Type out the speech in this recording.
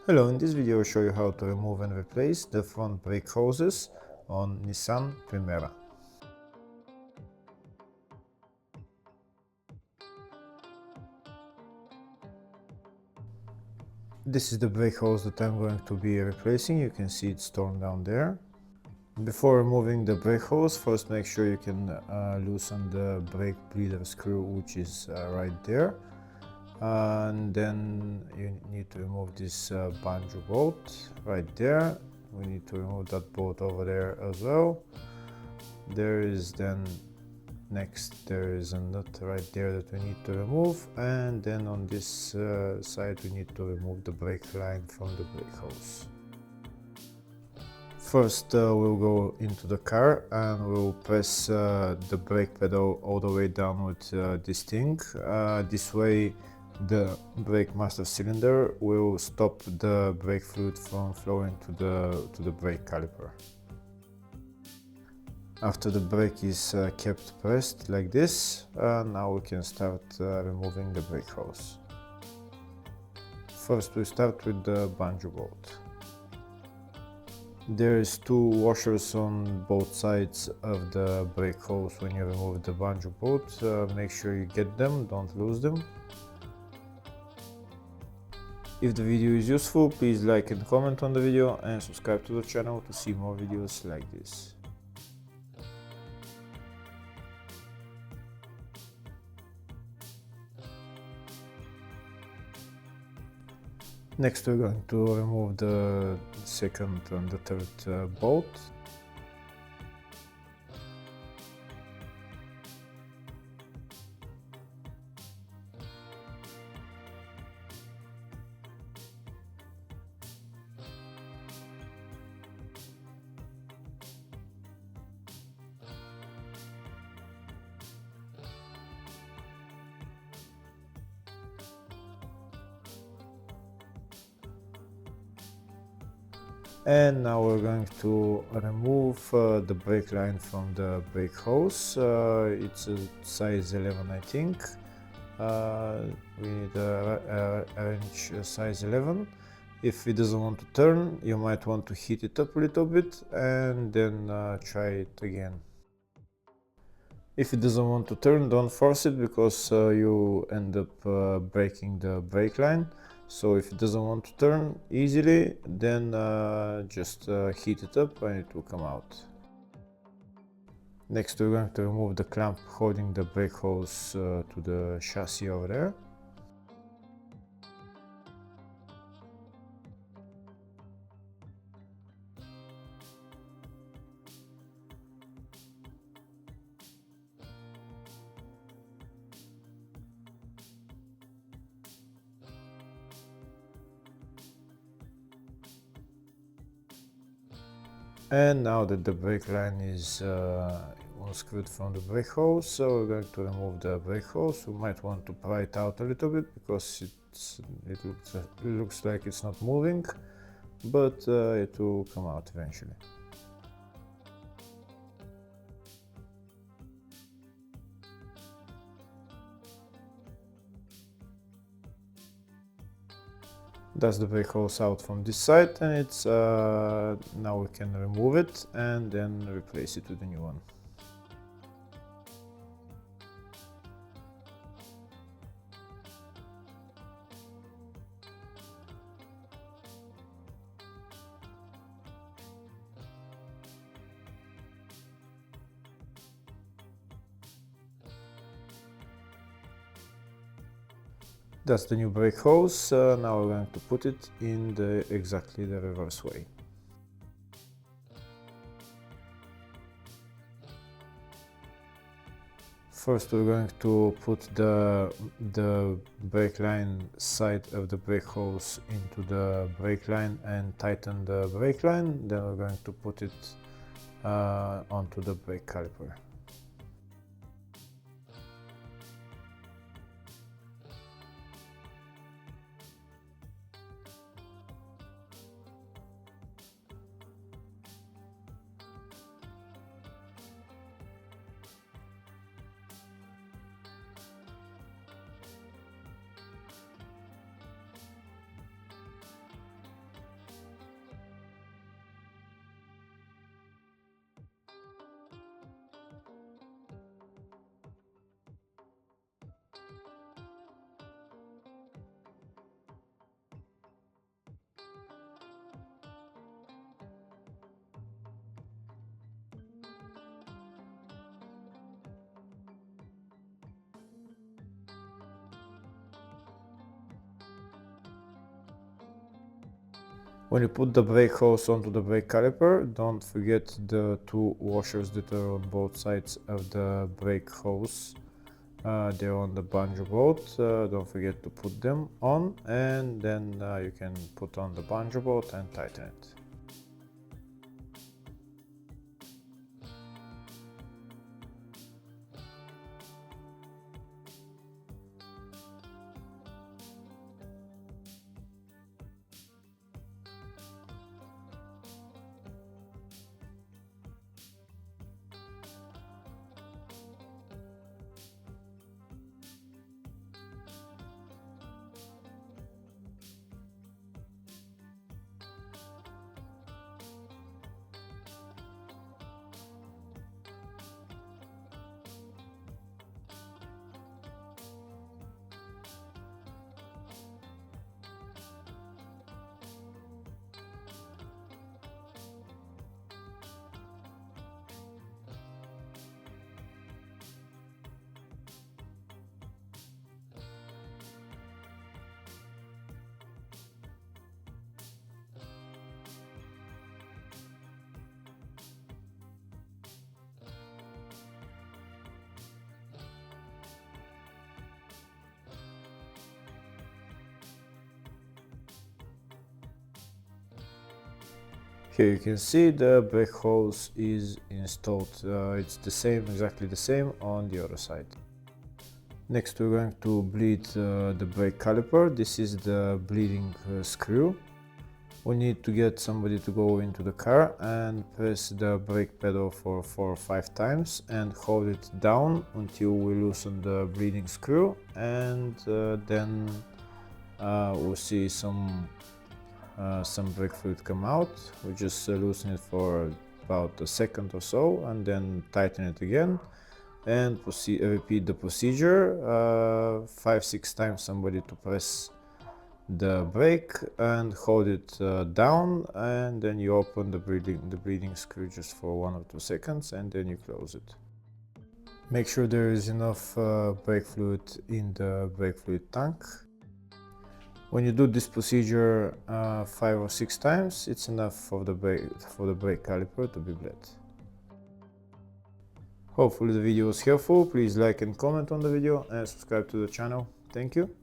Hello, in this video I'll show you how to remove and replace the front brake hoses on Nissan Primera. This is the brake hose that I'm going to be replacing. You can see it's torn down there. Before removing the brake hose, first make sure you can loosen the brake bleeder screw, which is right there. And then you need to remove this banjo bolt right there. We need to remove that bolt over there as well. There is then there is a nut right there that we need to remove, and then on this side we need to remove the brake line from the brake hose. First we'll go into the car and we'll press the brake pedal all the way down with this thing. This way the brake master cylinder will stop the brake fluid from flowing to the brake caliper. After the brake is kept pressed like this, now we can start removing the brake hose. First we start with the banjo bolt. There is two washers on both sides of the brake hose when you remove the banjo bolt. Make sure you get them, don't lose them. If the video is useful, please like and comment on the video and subscribe to the channel to see more videos like this. Next we're going to remove the second and the third bolt. And now we're going to remove the brake line from the brake hose. It's a size 11, I think. We need a wrench size 11. If it doesn't want to turn, you might want to heat it up a little bit and then try it again. If it doesn't want to turn, don't force it, because you end up breaking the brake line. So if it doesn't want to turn easily, then just heat it up and it will come out. Next we're going to remove the clamp holding the brake hose to the chassis over there. And now that the brake line is unscrewed from the brake hose, so we're going to remove the brake hose. We might want to pry it out a little bit because it looks like it's not moving, but it will come out eventually. That's the brake hose out from this side, and it's now we can remove it and then replace it with a new one. That's the new brake hose. Now we're going to put it in exactly the reverse way. First we're going to put the brake line side of the brake hose into the brake line and tighten the brake line. Then we're going to put it onto the brake caliper. When you put the brake hose onto the brake caliper, don't forget the two washers that are on both sides of the brake hose. They're on the bungee bolt. Don't forget to put them on, and then you can put on the bungee bolt and tighten it. Here you can see the brake hose is installed. It's exactly the same on the other side. Next we're going to bleed the brake caliper. This is the bleeding screw. We need to get somebody to go into the car and press the brake pedal for 4 or 5 times and hold it down until we loosen the bleeding screw, and then we'll see some brake fluid come out. We just loosen it for about a second or so and then tighten it again and repeat the procedure 5-6 times. Somebody to press the brake and hold it down, and then you open the bleeding screw just for 1 or 2 seconds and then you close it. Make sure there is enough brake fluid in the brake fluid tank. When you do this procedure 5 or 6 times, it's enough for the brake caliper to be bled. Hopefully the video was helpful. Please like and comment on the video and subscribe to the channel. Thank you.